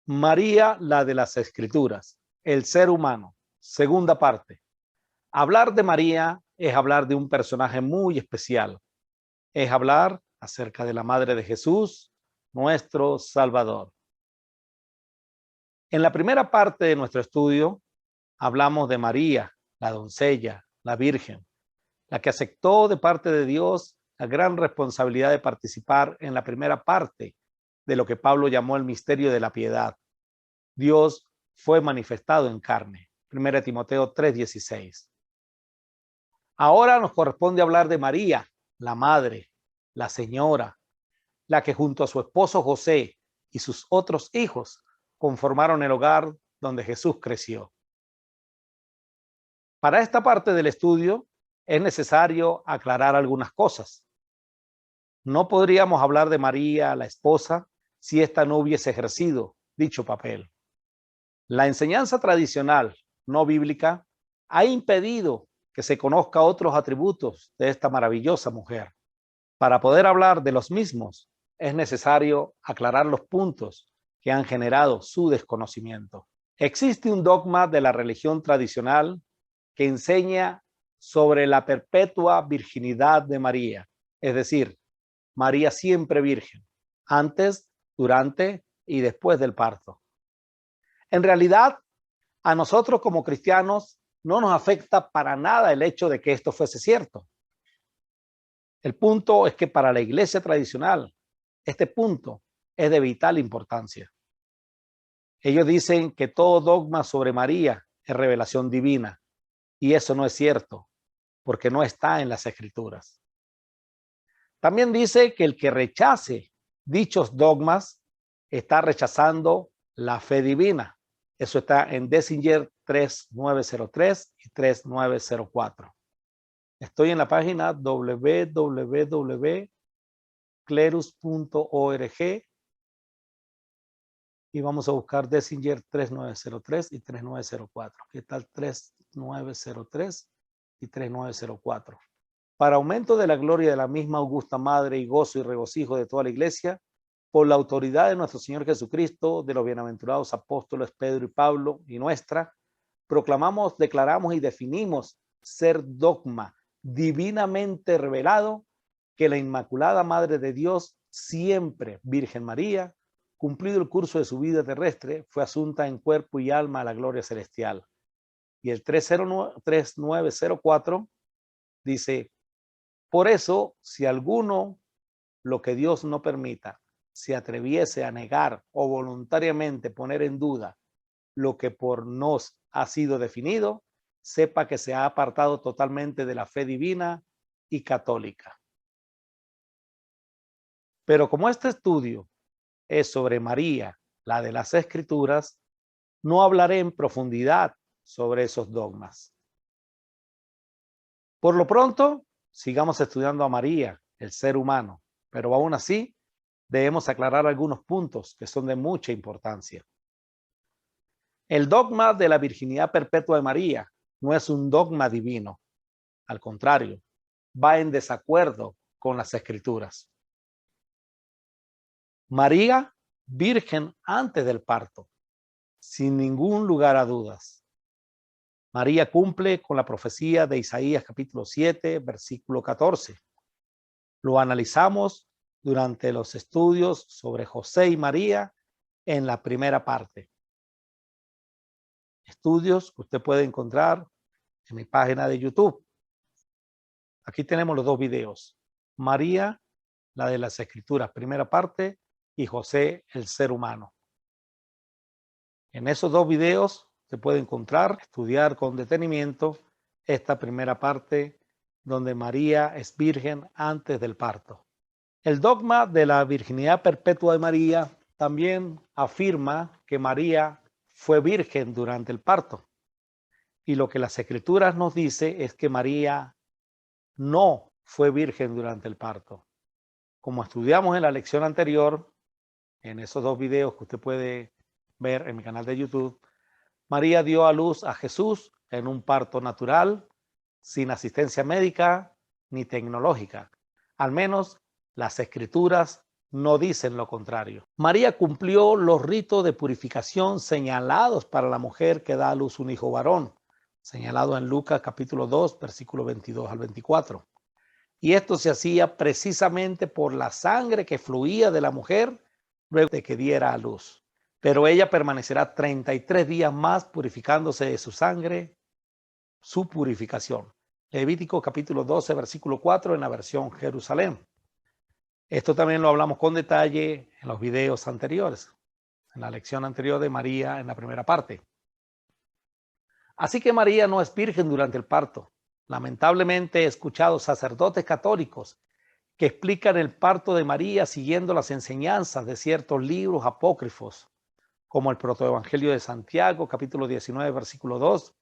María, la de las Escrituras, el ser humano, segunda parte. Hablar de María es hablar de un personaje muy especial. Es hablar acerca de la Madre de Jesús, nuestro Salvador. En la primera parte de nuestro estudio, hablamos de María, la doncella, la Virgen, la que aceptó de parte de Dios la gran responsabilidad de participar en la primera parte de lo que Pablo llamó el misterio de la piedad. Dios fue manifestado en carne. 1 Timoteo 3:16. Ahora nos corresponde hablar de María, la madre, la señora, la que junto a su esposo José y sus otros hijos conformaron el hogar donde Jesús creció. Para esta parte del estudio es necesario aclarar algunas cosas. No podríamos hablar de María, la esposa, si ésta no hubiese ejercido dicho papel. La enseñanza tradicional no bíblica ha impedido que se conozca otros atributos de esta maravillosa mujer. Para poder hablar de los mismos, es necesario aclarar los puntos que han generado su desconocimiento. Existe un dogma de la religión tradicional que enseña sobre la perpetua virginidad de María, es decir, María siempre virgen, antes, durante y después del parto. En realidad, a nosotros como cristianos no nos afecta para nada el hecho de que esto fuese cierto. El punto es que para la iglesia tradicional, este punto es de vital importancia. Ellos dicen que todo dogma sobre María es revelación divina, y eso no es cierto, porque no está en las Escrituras. También dice que el que rechace dichos dogmas está rechazando la fe divina. Eso está en Dessinger 3903 y 3904. Estoy en la página www.clerus.org y vamos a buscar Dessinger 3903 y 3904. ¿Qué tal 3903 y 3904? Para aumento de la gloria de la misma augusta Madre y gozo y regocijo de toda la Iglesia, por la autoridad de nuestro Señor Jesucristo, de los bienaventurados apóstoles Pedro y Pablo y nuestra, proclamamos, declaramos y definimos ser dogma divinamente revelado que la Inmaculada Madre de Dios, siempre Virgen María, cumplido el curso de su vida terrestre, fue asunta en cuerpo y alma a la gloria celestial. Y el 3904 dice: por eso, si alguno, lo que Dios no permita, se atreviese a negar o voluntariamente poner en duda lo que por nos ha sido definido, sepa que se ha apartado totalmente de la fe divina y católica. Pero como este estudio es sobre María, la de las Escrituras, no hablaré en profundidad sobre esos dogmas. Por lo pronto, sigamos estudiando a María, el ser humano, pero aún así debemos aclarar algunos puntos que son de mucha importancia. El dogma de la virginidad perpetua de María no es un dogma divino. Al contrario, va en desacuerdo con las Escrituras. María, virgen antes del parto, sin ningún lugar a dudas. María cumple con la profecía de Isaías capítulo 7, versículo 14. Lo analizamos durante los estudios sobre José y María en la primera parte. Estudios que usted puede encontrar en mi página de YouTube. Aquí tenemos los dos videos. María, la de las Escrituras, primera parte, y José, el ser humano. En esos dos videos se puede encontrar, estudiar con detenimiento esta primera parte donde María es virgen antes del parto. El dogma de la virginidad perpetua de María también afirma que María fue virgen durante el parto. Y lo que las Escrituras nos dice es que María no fue virgen durante el parto. Como estudiamos en la lección anterior, en esos dos videos que usted puede ver en mi canal de YouTube, María dio a luz a Jesús en un parto natural, sin asistencia médica ni tecnológica. Al menos las Escrituras no dicen lo contrario. María cumplió los ritos de purificación señalados para la mujer que da a luz un hijo varón, señalado en Lucas capítulo 2, versículo 22 al 24. Y esto se hacía precisamente por la sangre que fluía de la mujer luego de que diera a luz. Pero ella permanecerá 33 días más purificándose de su sangre, su purificación. Levítico capítulo 12, versículo 4 en la versión Jerusalén. Esto también lo hablamos con detalle en los videos anteriores, en la lección anterior de María en la primera parte. Así que María no es virgen durante el parto. Lamentablemente he escuchado sacerdotes católicos que explican el parto de María siguiendo las enseñanzas de ciertos libros apócrifos, como el Protoevangelio de Santiago, capítulo 19, versículo 2,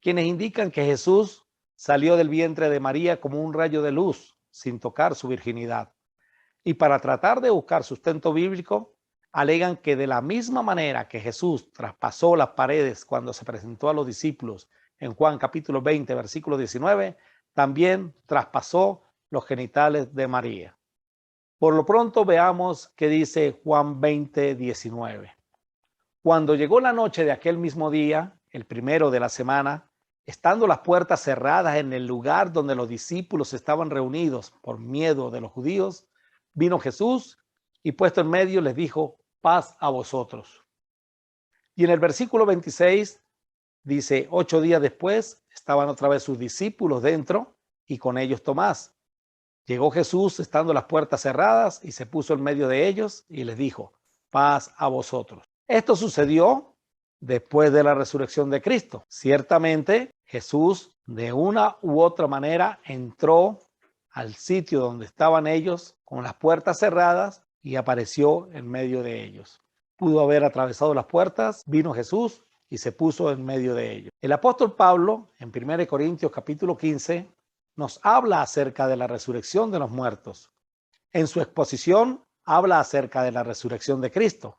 quienes indican que Jesús salió del vientre de María como un rayo de luz, sin tocar su virginidad. Y para tratar de buscar sustento bíblico, alegan que de la misma manera que Jesús traspasó las paredes cuando se presentó a los discípulos en Juan capítulo 20, versículo 19, también traspasó los genitales de María. Por lo pronto veamos qué dice Juan 20, 19. Cuando llegó la noche de aquel mismo día, el primero de la semana, estando las puertas cerradas en el lugar donde los discípulos estaban reunidos por miedo de los judíos, vino Jesús y puesto en medio les dijo, paz a vosotros. Y en el versículo 26 dice, 8 días después estaban otra vez sus discípulos dentro y con ellos Tomás. Llegó Jesús estando las puertas cerradas y se puso en medio de ellos y les dijo, paz a vosotros. Esto sucedió después de la resurrección de Cristo. Ciertamente Jesús de una u otra manera entró al sitio donde estaban ellos con las puertas cerradas y apareció en medio de ellos. Pudo haber atravesado las puertas, vino Jesús y se puso en medio de ellos. El apóstol Pablo, en 1 Corintios capítulo 15, nos habla acerca de la resurrección de los muertos. En su exposición habla acerca de la resurrección de Cristo.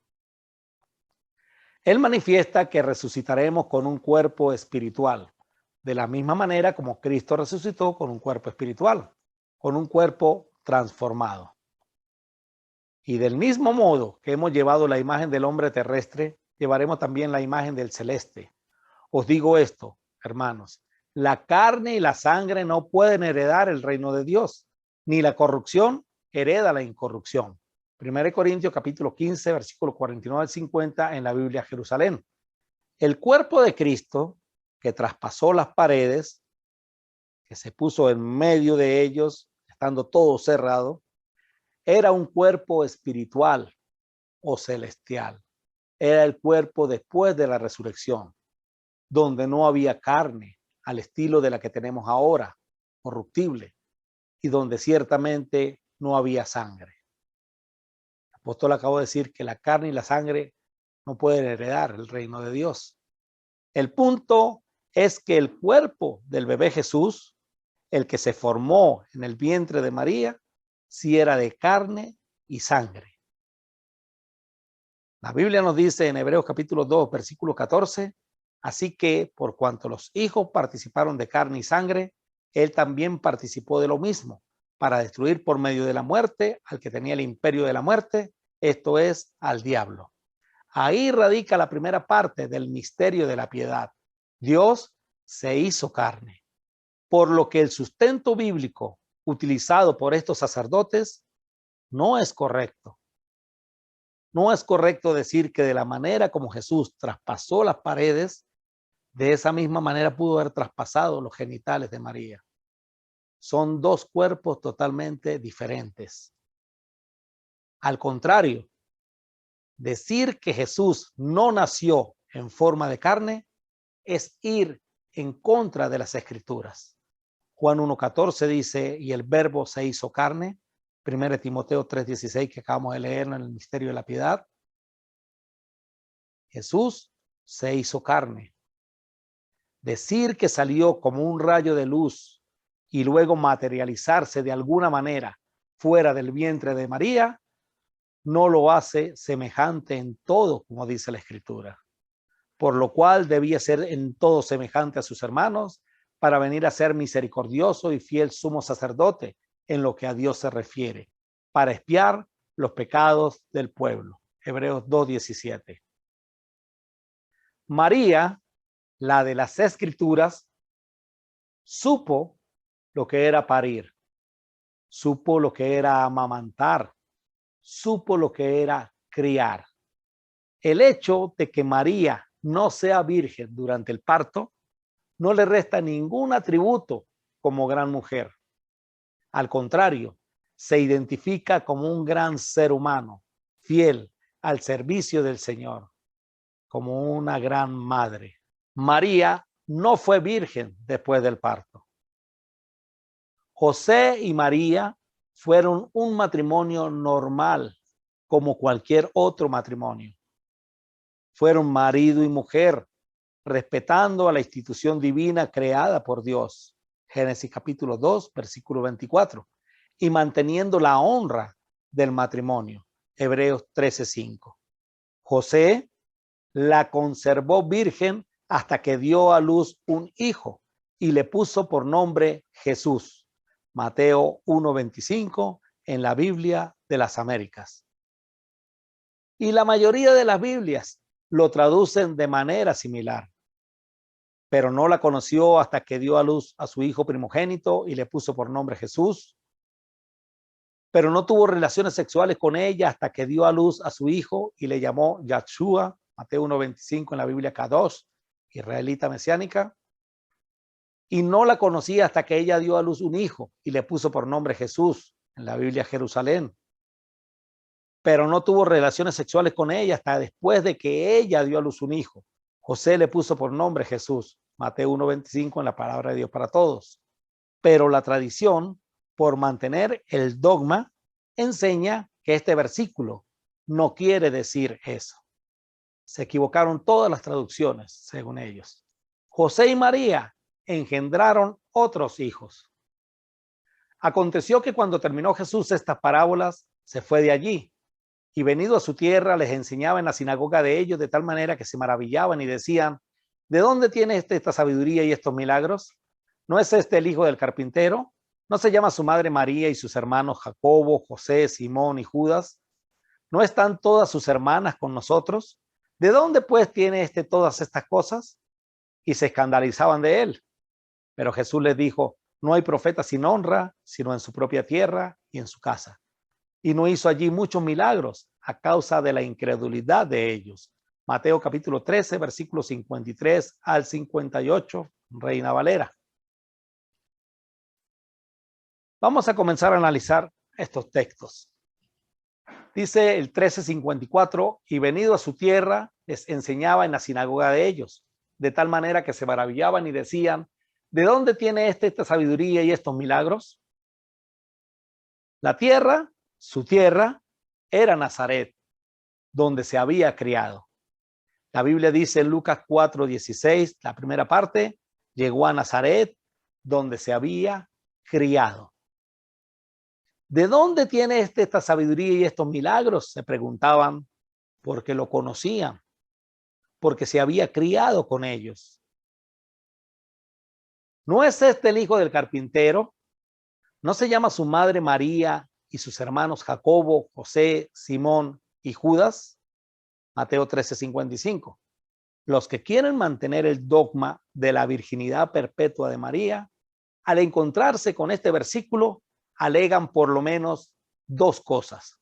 Él manifiesta que resucitaremos con un cuerpo espiritual, de la misma manera como Cristo resucitó con un cuerpo espiritual, con un cuerpo transformado. Y del mismo modo que hemos llevado la imagen del hombre terrestre, llevaremos también la imagen del celeste. Os digo esto, hermanos, la carne y la sangre no pueden heredar el reino de Dios, ni la corrupción hereda la incorrupción. 1 Corintios capítulo 15, versículo 49 al 50 en la Biblia Jerusalén. El cuerpo de Cristo, que traspasó las paredes, que se puso en medio de ellos, estando todo cerrado, era un cuerpo espiritual o celestial. Era el cuerpo después de la resurrección, donde no había carne al estilo de la que tenemos ahora, corruptible, y donde ciertamente no había sangre. El apóstol acabó de decir que la carne y la sangre no pueden heredar el reino de Dios. El punto es que el cuerpo del bebé Jesús, el que se formó en el vientre de María, sí era de carne y sangre. La Biblia nos dice en Hebreos capítulo 2, versículo 14, así que por cuanto los hijos participaron de carne y sangre, él también participó de lo mismo, para destruir por medio de la muerte al que tenía el imperio de la muerte, esto es, al diablo. Ahí radica la primera parte del misterio de la piedad. Dios se hizo carne, por lo que el sustento bíblico utilizado por estos sacerdotes no es correcto. No es correcto decir que de la manera como Jesús traspasó las paredes, de esa misma manera pudo haber traspasado los genitales de María. Son dos cuerpos totalmente diferentes. Al contrario, decir que Jesús no nació en forma de carne es ir en contra de las Escrituras. Juan 1:14 dice, y el verbo se hizo carne. 1 Timoteo 3:16 que acabamos de leer en el misterio de la piedad. Jesús se hizo carne. Decir que salió como un rayo de luz y luego materializarse de alguna manera fuera del vientre de María, no lo hace semejante en todo, como dice la Escritura. Por lo cual debía ser en todo semejante a sus hermanos para venir a ser misericordioso y fiel sumo sacerdote en lo que a Dios se refiere, para expiar los pecados del pueblo. Hebreos 2:17. María, la de las Escrituras, supo lo que era parir, supo lo que era amamantar, supo lo que era criar. El hecho de que María no sea virgen durante el parto no le resta ningún atributo como gran mujer. Al contrario, se identifica como un gran ser humano, fiel al servicio del Señor, como una gran madre. María no fue virgen después del parto. José y María fueron un matrimonio normal, como cualquier otro matrimonio. Fueron marido y mujer, respetando a la institución divina creada por Dios. Génesis capítulo 2, versículo 24. Y manteniendo la honra del matrimonio. Hebreos 13:5. José la conservó virgen hasta que dio a luz un hijo y le puso por nombre Jesús. Mateo 1:25 en la Biblia de las Américas. Y la mayoría de las Biblias lo traducen de manera similar. Pero no la conoció hasta que dio a luz a su hijo primogénito y le puso por nombre Jesús. Pero no tuvo relaciones sexuales con ella hasta que dio a luz a su hijo y le llamó Yahshua, Mateo 1:25 en la Biblia Kadosh, israelita mesiánica. Y no la conocía hasta que ella dio a luz un hijo y le puso por nombre Jesús en la Biblia Jerusalén. Pero no tuvo relaciones sexuales con ella hasta después de que ella dio a luz un hijo. José le puso por nombre Jesús, Mateo 1:25 en la palabra de Dios para todos. Pero la tradición, por mantener el dogma, enseña que este versículo no quiere decir eso. Se equivocaron todas las traducciones, según ellos. José y María engendraron otros hijos. Aconteció que cuando terminó Jesús estas parábolas, se fue de allí y venido a su tierra les enseñaba en la sinagoga de ellos de tal manera que se maravillaban y decían: ¿de dónde tiene esta sabiduría y estos milagros? ¿No es este el hijo del carpintero? ¿No se llama su madre María y sus hermanos Jacobo, José, Simón y Judas? ¿No están todas sus hermanas con nosotros? ¿De dónde pues tiene todas estas cosas? Y se escandalizaban de él. Pero Jesús les dijo: no hay profeta sin honra, sino en su propia tierra y en su casa. Y no hizo allí muchos milagros a causa de la incredulidad de ellos. Mateo capítulo 13, versículos 53 al 58, Reina Valera. Vamos a comenzar a analizar estos textos. Dice el 13:54, y venido a su tierra, les enseñaba en la sinagoga de ellos, de tal manera que se maravillaban y decían: ¿de dónde tiene esta sabiduría y estos milagros? La tierra, su tierra, era Nazaret, donde se había criado. La Biblia dice en Lucas 4:16, la primera parte, llegó a Nazaret, donde se había criado. ¿De dónde tiene esta sabiduría y estos milagros? Se preguntaban, porque lo conocían, porque se había criado con ellos. ¿No es este el hijo del carpintero? ¿No se llama su madre María y sus hermanos Jacobo, José, Simón y Judas? Mateo 13:55. Los que quieren mantener el dogma de la virginidad perpetua de María, al encontrarse con este versículo, alegan por lo menos dos cosas.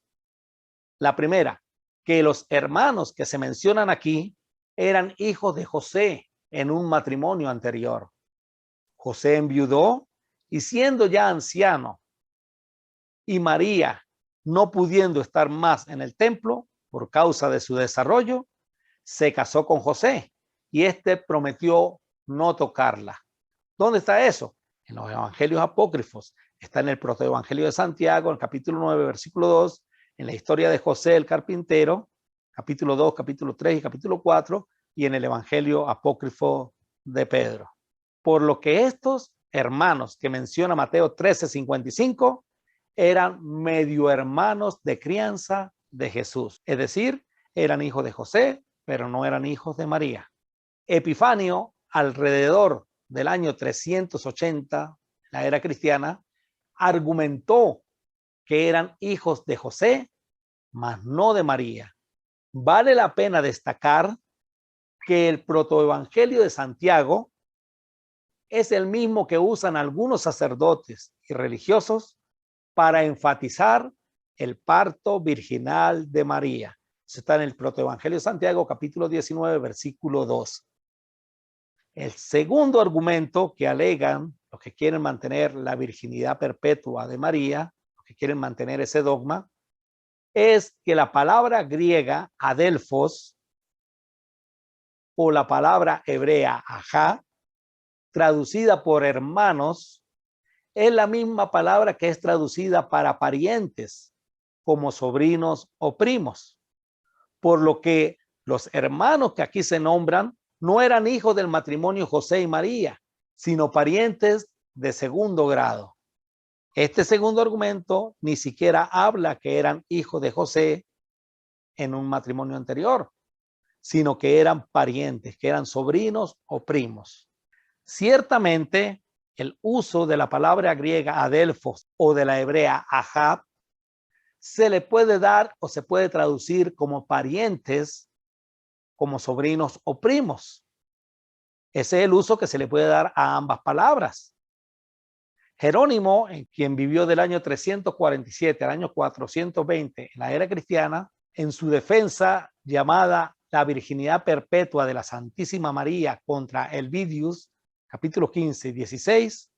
La primera, que los hermanos que se mencionan aquí eran hijos de José en un matrimonio anterior. José enviudó y siendo ya anciano, y María no pudiendo estar más en el templo por causa de su desarrollo, se casó con José y éste prometió no tocarla. ¿Dónde está eso? En los evangelios apócrifos. Está en el protoevangelio de Santiago, en el capítulo 9, versículo 2, en la historia de José el carpintero, capítulo 2, capítulo 3 y capítulo 4, y en el evangelio apócrifo de Pedro. Por lo que estos hermanos que menciona Mateo 13:55 eran medio hermanos de crianza de Jesús, es decir, eran hijos de José, pero no eran hijos de María. Epifanio, alrededor del año 380, la era cristiana, argumentó que eran hijos de José, mas no de María. Vale la pena destacar que el protoevangelio de Santiago es el mismo que usan algunos sacerdotes y religiosos para enfatizar el parto virginal de María. Eso está en el protoevangelio de Santiago, capítulo 19, versículo 2. El segundo argumento que alegan los que quieren mantener la virginidad perpetua de María, los que quieren mantener ese dogma, es que la palabra griega adelphos o la palabra hebrea ajá, traducida por hermanos, es la misma palabra que es traducida para parientes, como sobrinos o primos. Por lo que los hermanos que aquí se nombran no eran hijos del matrimonio José y María, sino parientes de segundo grado. Este segundo argumento ni siquiera habla que eran hijos de José en un matrimonio anterior, sino que eran parientes, que eran sobrinos o primos. Ciertamente, el uso de la palabra griega adelphos o de la hebrea ahab se le puede dar o se puede traducir como parientes, como sobrinos o primos. Ese es el uso que se le puede dar a ambas palabras. Jerónimo, quien vivió del año 347 al año 420 en la era cristiana, en su defensa llamada La virginidad perpetua de la Santísima María contra Elvidius, capítulos 15 y 16,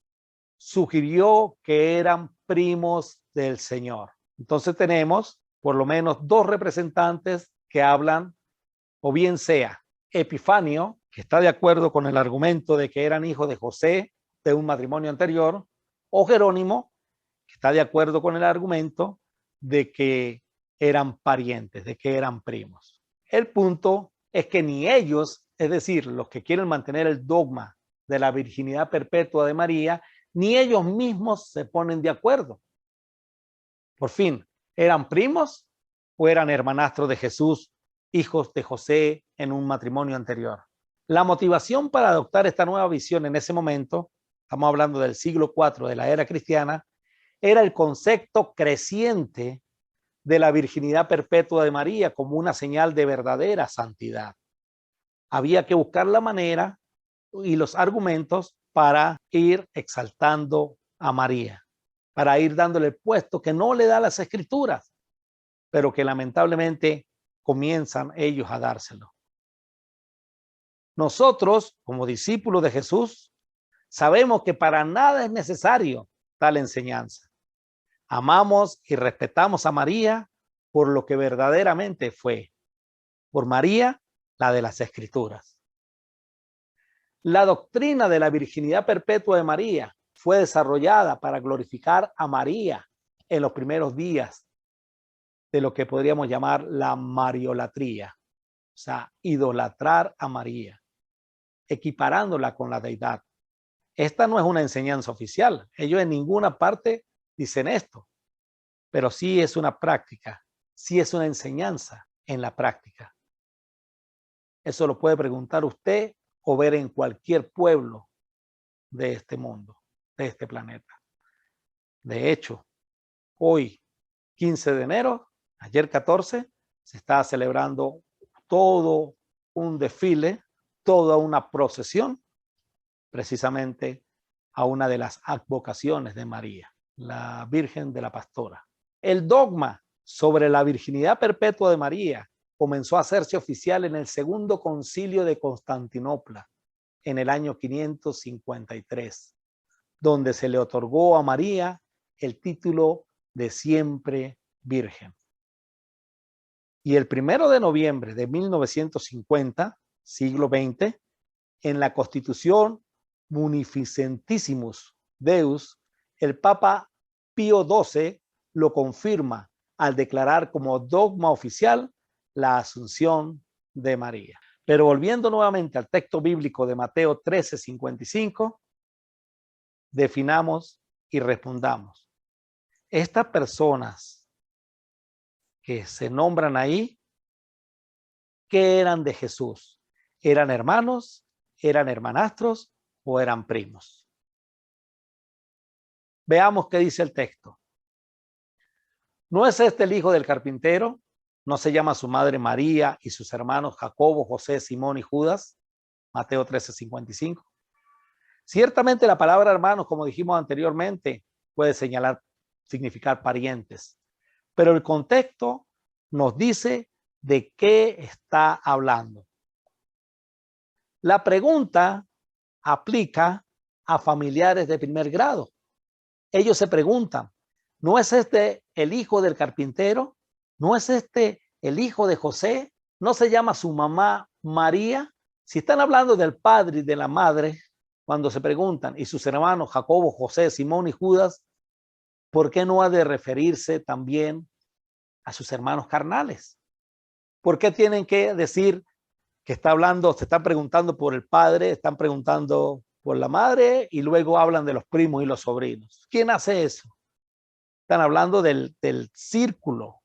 sugirió que eran primos del Señor. Entonces tenemos por lo menos dos representantes que hablan, o bien sea Epifanio, que está de acuerdo con el argumento de que eran hijos de José de un matrimonio anterior, o Jerónimo, que está de acuerdo con el argumento de que eran parientes, de que eran primos. El punto es que ni ellos, es decir, los que quieren mantener el dogma de la virginidad perpetua de María, ni ellos mismos se ponen de acuerdo. Por fin, ¿eran primos o eran hermanastros de Jesús, hijos de José en un matrimonio anterior? La motivación para adoptar esta nueva visión en ese momento, estamos hablando del siglo IV de la era cristiana, era el concepto creciente de la virginidad perpetua de María como una señal de verdadera santidad. Había que buscar la manera y los argumentos para ir exaltando a María, para ir dándole el puesto que no le da las escrituras, pero que lamentablemente comienzan ellos a dárselo. Nosotros, como discípulos de Jesús, sabemos que para nada es necesario tal enseñanza. Amamos y respetamos a María por lo que verdaderamente fue, por María, la de las Escrituras. La doctrina de la virginidad perpetua de María fue desarrollada para glorificar a María en los primeros días de lo que podríamos llamar la mariolatría, o sea, idolatrar a María, equiparándola con la deidad. Esta no es una enseñanza oficial, ellos en ninguna parte dicen esto, pero sí es una práctica, sí es una enseñanza en la práctica. Eso lo puede preguntar usted o ver en cualquier pueblo de este mundo, de este planeta. De hecho, hoy, 15 de enero, ayer 14, se está celebrando todo un desfile, toda una procesión, precisamente a una de las advocaciones de María, la Virgen de la Pastora. El dogma sobre la virginidad perpetua de María comenzó a hacerse oficial en el Segundo Concilio de Constantinopla, en el año 553, donde se le otorgó a María el título de siempre virgen. Y el 1 de noviembre de 1950, siglo XX, en la Constitución Munificentissimus Deus, el Papa Pío XII lo confirma al declarar como dogma oficial la Asunción de María. Pero volviendo nuevamente al texto bíblico de Mateo 13:55, definamos y respondamos. Estas personas que se nombran ahí, ¿qué eran de Jesús? ¿Eran hermanos? ¿Eran hermanastros? ¿O eran primos? Veamos qué dice el texto. ¿No es este el hijo del carpintero? ¿No se llama su madre María y sus hermanos Jacobo, José, Simón y Judas? Mateo 13:55. Ciertamente la palabra hermanos, como dijimos anteriormente, puede significar parientes, pero el contexto nos dice de qué está hablando. La pregunta aplica a familiares de primer grado. Ellos se preguntan, ¿no es este el hijo del carpintero? ¿No es este el hijo de José? ¿No se llama su mamá María? Si están hablando del padre y de la madre, cuando se preguntan, y sus hermanos Jacobo, José, Simón y Judas, ¿por qué no ha de referirse también a sus hermanos carnales? ¿Por qué tienen que decir que está hablando, se están preguntando por el padre, están preguntando por la madre y luego hablan de los primos y los sobrinos? ¿Quién hace eso? Están hablando del círculo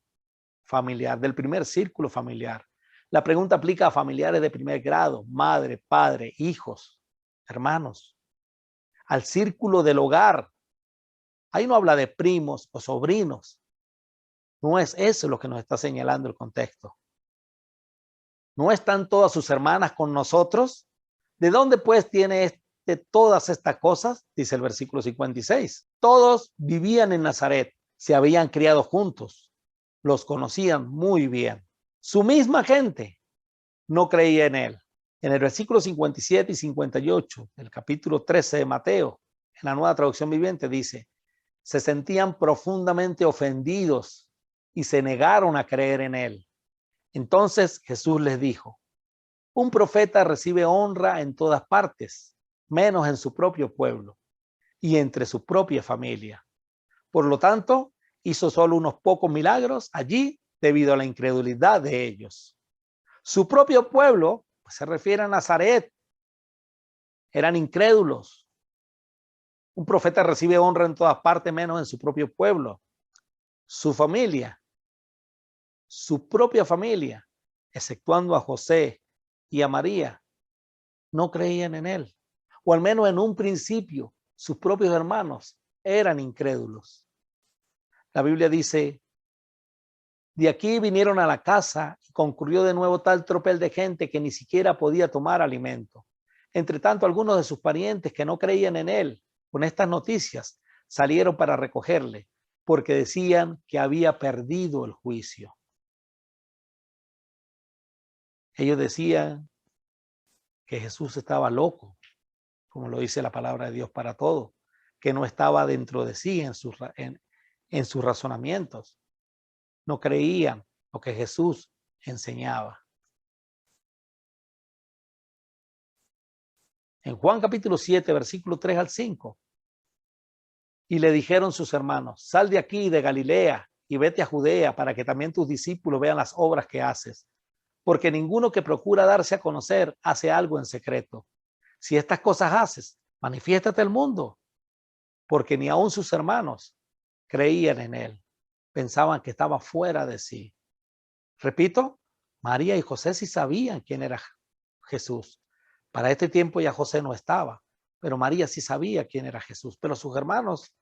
familiar, del primer círculo familiar. La pregunta aplica a familiares de primer grado, madre, padre, hijos, hermanos, al círculo del hogar. Ahí no habla de primos o sobrinos. No es eso lo que nos está señalando el contexto. ¿No están todas sus hermanas con nosotros? ¿De dónde pues tiene todas estas cosas? Dice el versículo 56. Todos vivían en Nazaret, se habían criado juntos, los conocían muy bien. Su misma gente no creía en él. En el versículo 57 y 58 del capítulo 13 de Mateo, en la Nueva Traducción Viviente, dice, se sentían profundamente ofendidos y se negaron a creer en él. Entonces Jesús les dijo, un profeta recibe honra en todas partes, menos en su propio pueblo y entre su propia familia. Por lo tanto, hizo solo unos pocos milagros allí debido a la incredulidad de ellos. Su propio pueblo, pues, se refiere a Nazaret, eran incrédulos. Un profeta recibe honra en todas partes, menos en su propio pueblo. Su familia, su propia familia, exceptuando a José y a María, no creían en él. O al menos en un principio, sus propios hermanos eran incrédulos. La Biblia dice, de aquí vinieron a la casa y concurrió de nuevo tal tropel de gente que ni siquiera podía tomar alimento. Entre tanto, algunos de sus parientes que no creían en él, con estas noticias, salieron para recogerle, porque decían que había perdido el juicio. Ellos decían que Jesús estaba loco, como lo dice la palabra de Dios para todo, que no estaba dentro de sí en sus razonamientos. No creían lo que Jesús enseñaba. En Juan capítulo 7, versículo 3 al 5. Y le dijeron sus hermanos, sal de aquí de Galilea y vete a Judea para que también tus discípulos vean las obras que haces. Porque ninguno que procura darse a conocer hace algo en secreto. Si estas cosas haces, manifiéstate al mundo. Porque ni aun sus hermanos creían en él. Pensaban que estaba fuera de sí. Repito, María y José sí sabían quién era Jesús. Para este tiempo ya José no estaba, pero María sí sabía quién era Jesús. Pero sus hermanos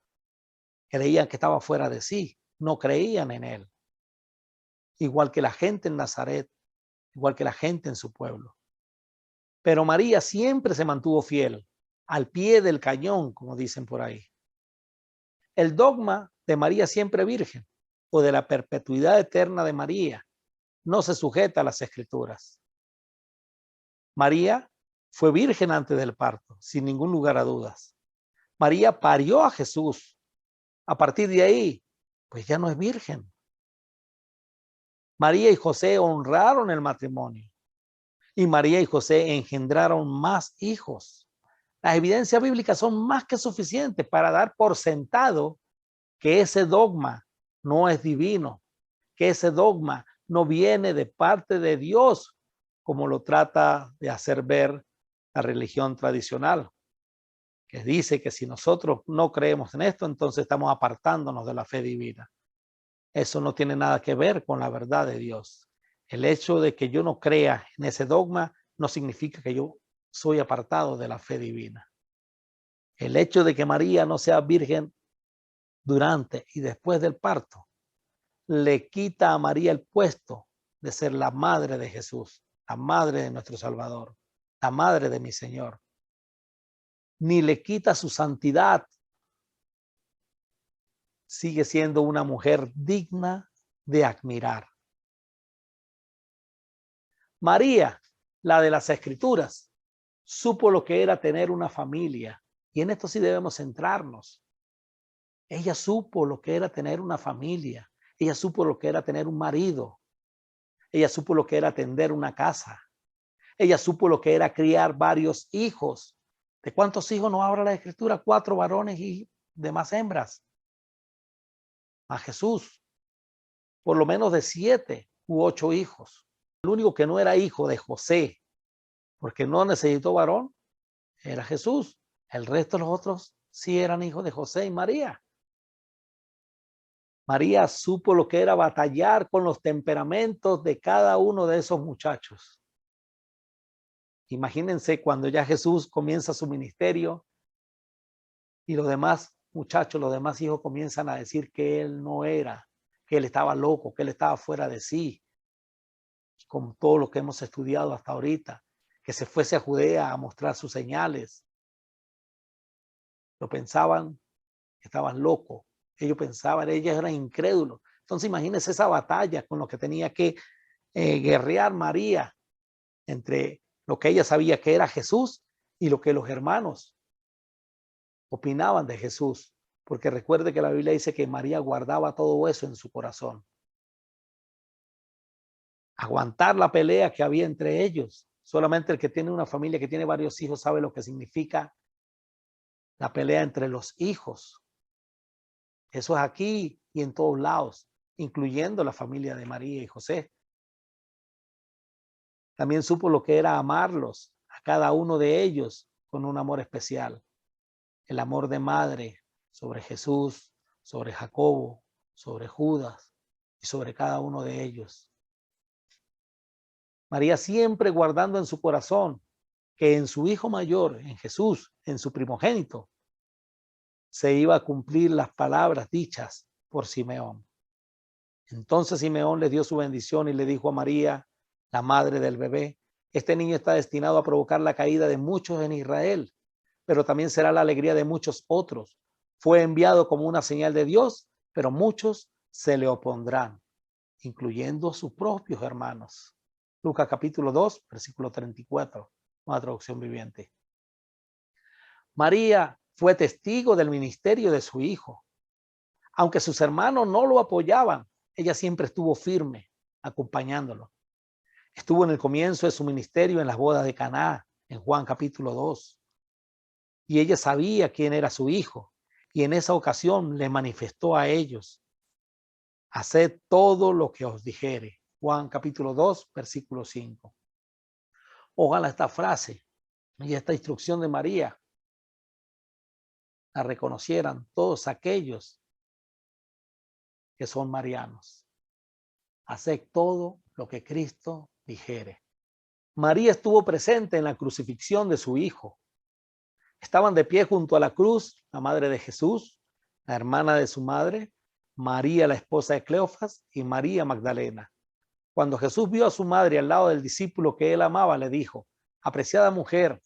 creían que estaba fuera de sí, no creían en él. Igual que la gente en Nazaret, igual que la gente en su pueblo. Pero María siempre se mantuvo fiel, al pie del cañón, como dicen por ahí. El dogma de María siempre virgen o de la perpetuidad eterna de María no se sujeta a las escrituras. María fue virgen antes del parto, sin ningún lugar a dudas. María parió a Jesús. A partir de ahí, pues ya no es virgen. María y José honraron el matrimonio y María y José engendraron más hijos. Las evidencias bíblicas son más que suficientes para dar por sentado que ese dogma no es divino, que ese dogma no viene de parte de Dios, como lo trata de hacer ver la religión tradicional, que dice que si nosotros no creemos en esto, entonces estamos apartándonos de la fe divina. Eso no tiene nada que ver con la verdad de Dios. El hecho de que yo no crea en ese dogma no significa que yo soy apartado de la fe divina. El hecho de que María no sea virgen durante y después del parto le quita a María el puesto de ser la madre de Jesús, la madre de nuestro Salvador, la madre de mi Señor. Ni le quita su santidad. Sigue siendo una mujer digna de admirar. María, la de las Escrituras, supo lo que era tener una familia. Y en esto sí debemos centrarnos. Ella supo lo que era tener una familia. Ella supo lo que era tener un marido. Ella supo lo que era atender una casa. Ella supo lo que era criar varios hijos. ¿De cuántos hijos nos habla la Escritura? 4 varones y demás hembras. A Jesús, por lo menos de 7 u 8 hijos. El único que no era hijo de José, porque no necesitó varón, era Jesús. El resto de los otros sí eran hijos de José y María. María supo lo que era batallar con los temperamentos de cada uno de esos muchachos. Imagínense cuando ya Jesús comienza su ministerio y los demás muchachos, los demás hijos comienzan a decir que él no era, que él estaba loco, que él estaba fuera de sí, con todo lo que hemos estudiado hasta ahorita, que se fuese a Judea a mostrar sus señales. Lo pensaban, estaban locos. Ellos pensaban, ellos eran incrédulos. Entonces imagínense esa batalla con lo que tenía que guerrear María entre lo que ella sabía que era Jesús y lo que los hermanos opinaban de Jesús. Porque recuerde que la Biblia dice que María guardaba todo eso en su corazón. Aguantar la pelea que había entre ellos. Solamente el que tiene una familia que tiene varios hijos sabe lo que significa la pelea entre los hijos. Eso es aquí y en todos lados, incluyendo la familia de María y José. También supo lo que era amarlos a cada uno de ellos con un amor especial. El amor de madre sobre Jesús, sobre Jacobo, sobre Judas y sobre cada uno de ellos. María siempre guardando en su corazón que en su hijo mayor, en Jesús, en su primogénito, se iba a cumplir las palabras dichas por Simeón. Entonces Simeón le dio su bendición y le dijo a María, la madre del bebé, este niño está destinado a provocar la caída de muchos en Israel, pero también será la alegría de muchos otros. Fue enviado como una señal de Dios, pero muchos se le opondrán, incluyendo sus propios hermanos. Lucas capítulo 2, versículo 34, una traducción viviente. María fue testigo del ministerio de su hijo. Aunque sus hermanos no lo apoyaban, ella siempre estuvo firme, acompañándolo. Estuvo en el comienzo de su ministerio en las bodas de Caná, en Juan capítulo 2. Y ella sabía quién era su hijo. Y en esa ocasión le manifestó a ellos: haced todo lo que os dijere. Juan capítulo 2, versículo 5. Ojalá esta frase y esta instrucción de María la reconocieran todos aquellos que son marianos. Haced todo lo que Cristo dijere. María estuvo presente en la crucifixión de su hijo. Estaban de pie junto a la cruz la madre de Jesús, la hermana de su madre, María, la esposa de Cleofas, y María Magdalena. Cuando Jesús vio a su madre al lado del discípulo que él amaba, le dijo: apreciada mujer,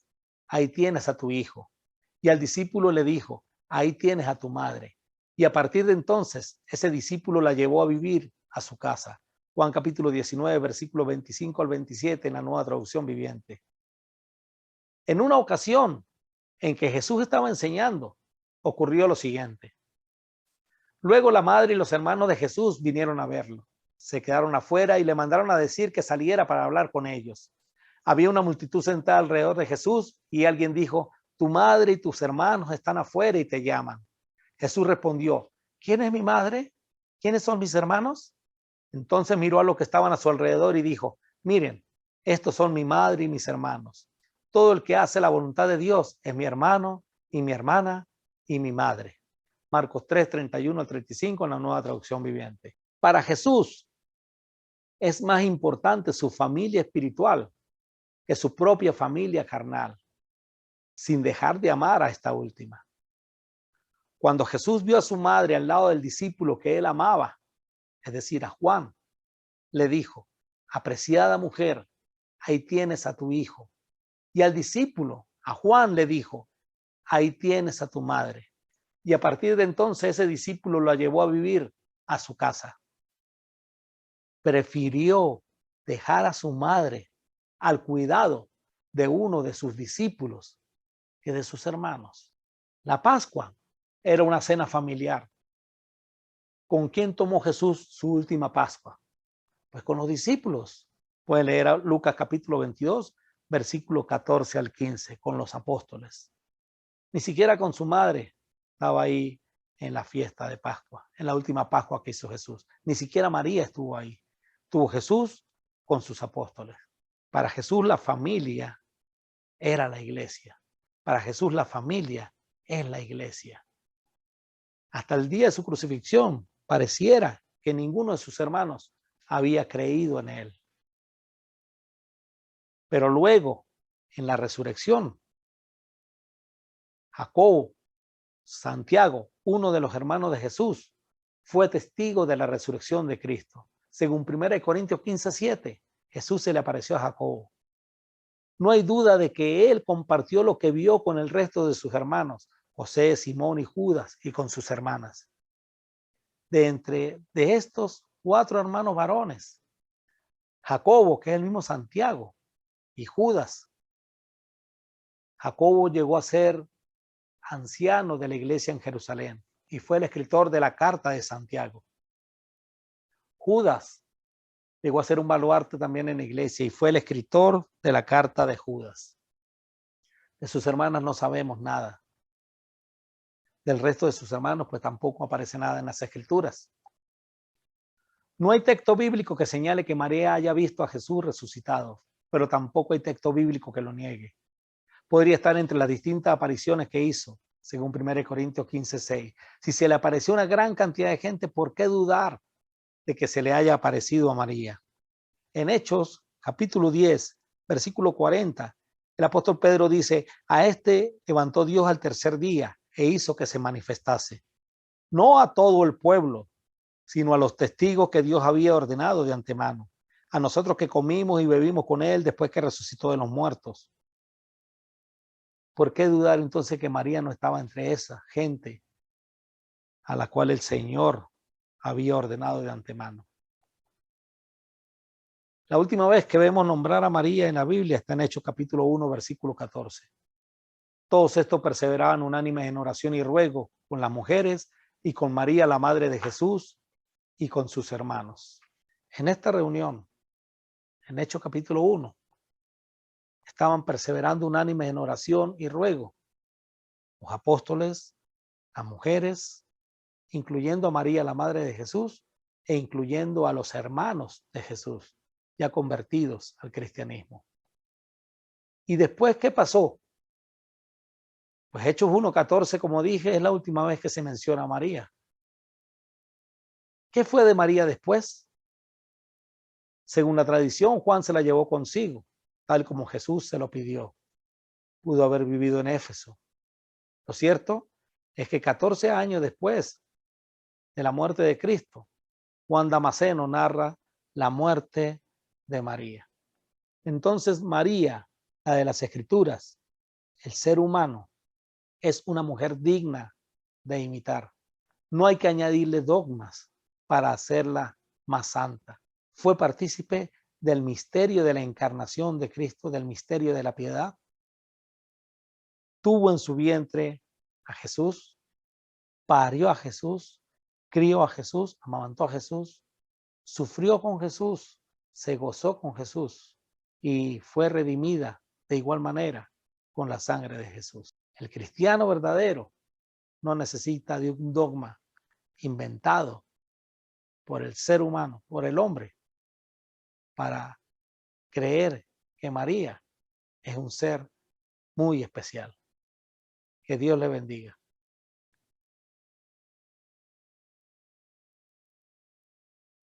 ahí tienes a tu hijo. Y al discípulo le dijo: ahí tienes a tu madre. Y a partir de entonces, ese discípulo la llevó a vivir a su casa. Juan capítulo 19, versículo 25 al 27 en la Nueva Traducción Viviente. En una ocasión en que Jesús estaba enseñando, ocurrió lo siguiente. Luego la madre y los hermanos de Jesús vinieron a verlo. Se quedaron afuera y le mandaron a decir que saliera para hablar con ellos. Había una multitud sentada alrededor de Jesús y alguien dijo: tu madre y tus hermanos están afuera y te llaman. Jesús respondió: ¿quién es mi madre? ¿Quiénes son mis hermanos? Entonces miró a los que estaban a su alrededor y dijo: miren, estos son mi madre y mis hermanos. Todo el que hace la voluntad de Dios es mi hermano y mi hermana y mi madre. Marcos 3, 31 al 35 en la Nueva Traducción Viviente. Para Jesús es más importante su familia espiritual que su propia familia carnal, sin dejar de amar a esta última. Cuando Jesús vio a su madre al lado del discípulo que él amaba, es decir, a Juan, le dijo: apreciada mujer, ahí tienes a tu hijo. Y al discípulo, a Juan, le dijo: ahí tienes a tu madre. Y a partir de entonces ese discípulo la llevó a vivir a su casa. Prefirió dejar a su madre al cuidado de uno de sus discípulos que de sus hermanos. La Pascua era una cena familiar. ¿Con quién tomó Jesús su última Pascua? Pues con los discípulos. Puede leer Lucas capítulo 22, versículo 14 al 15, con los apóstoles. Ni siquiera con su madre estaba ahí en la fiesta de Pascua, en la última Pascua que hizo Jesús. Ni siquiera María estuvo ahí. Estuvo Jesús con sus apóstoles. Para Jesús la familia era la iglesia. Para Jesús la familia es la iglesia. Hasta el día de su crucifixión pareciera que ninguno de sus hermanos había creído en él. Pero luego, en la resurrección, Jacobo, Santiago, uno de los hermanos de Jesús, fue testigo de la resurrección de Cristo. Según 1 Corintios 15:7, Jesús se le apareció a Jacobo. No hay duda de que él compartió lo que vio con el resto de sus hermanos, José, Simón y Judas, y con sus hermanas. De estos 4 hermanos varones, Jacobo, que es el mismo Santiago, y Judas. Jacobo llegó a ser anciano de la iglesia en Jerusalén y fue el escritor de la carta de Santiago. Judas llegó a ser un baluarte también en la iglesia y fue el escritor de la carta de Judas. De sus hermanas no sabemos nada. Del resto de sus hermanos, pues tampoco aparece nada en las escrituras. No hay texto bíblico que señale que María haya visto a Jesús resucitado, pero tampoco hay texto bíblico que lo niegue. Podría estar entre las distintas apariciones que hizo, según 1 Corintios 15:6. Si se le apareció una gran cantidad de gente, ¿por qué dudar de que se le haya aparecido a María? En Hechos, capítulo 10, versículo 40, el apóstol Pedro dice: a este levantó Dios al tercer día e hizo que se manifestase, no a todo el pueblo, sino a los testigos que Dios había ordenado de antemano, a nosotros que comimos y bebimos con él después que resucitó de los muertos. ¿Por qué dudar entonces que María no estaba entre esa gente a la cual el Señor había ordenado de antemano? La última vez que vemos nombrar a María en la Biblia está en Hechos capítulo 1, versículo 14. Todos estos perseveraban unánimes en oración y ruego con las mujeres y con María, la madre de Jesús, y con sus hermanos. En esta reunión, en Hechos capítulo 1, estaban perseverando unánimes en oración y ruego los apóstoles, las mujeres, incluyendo a María, la madre de Jesús, e incluyendo a los hermanos de Jesús, ya convertidos al cristianismo. ¿Y después qué pasó? Pues Hechos 1:14, como dije, es la última vez que se menciona a María. ¿Qué fue de María después? Según la tradición, Juan se la llevó consigo, tal como Jesús se lo pidió. Pudo haber vivido en Éfeso. Lo cierto es que 14 años después de la muerte de Cristo, Juan Damasceno narra la muerte de María. Entonces María, la de las Escrituras, el ser humano, es una mujer digna de imitar. No hay que añadirle dogmas para hacerla más santa. Fue partícipe del misterio de la encarnación de Cristo, del misterio de la piedad. Tuvo en su vientre a Jesús, parió a Jesús, crió a Jesús, amamantó a Jesús, sufrió con Jesús, se gozó con Jesús y fue redimida de igual manera con la sangre de Jesús. El cristiano verdadero no necesita de un dogma inventado por el ser humano, por el hombre, para creer que María es un ser muy especial. Que Dios le bendiga.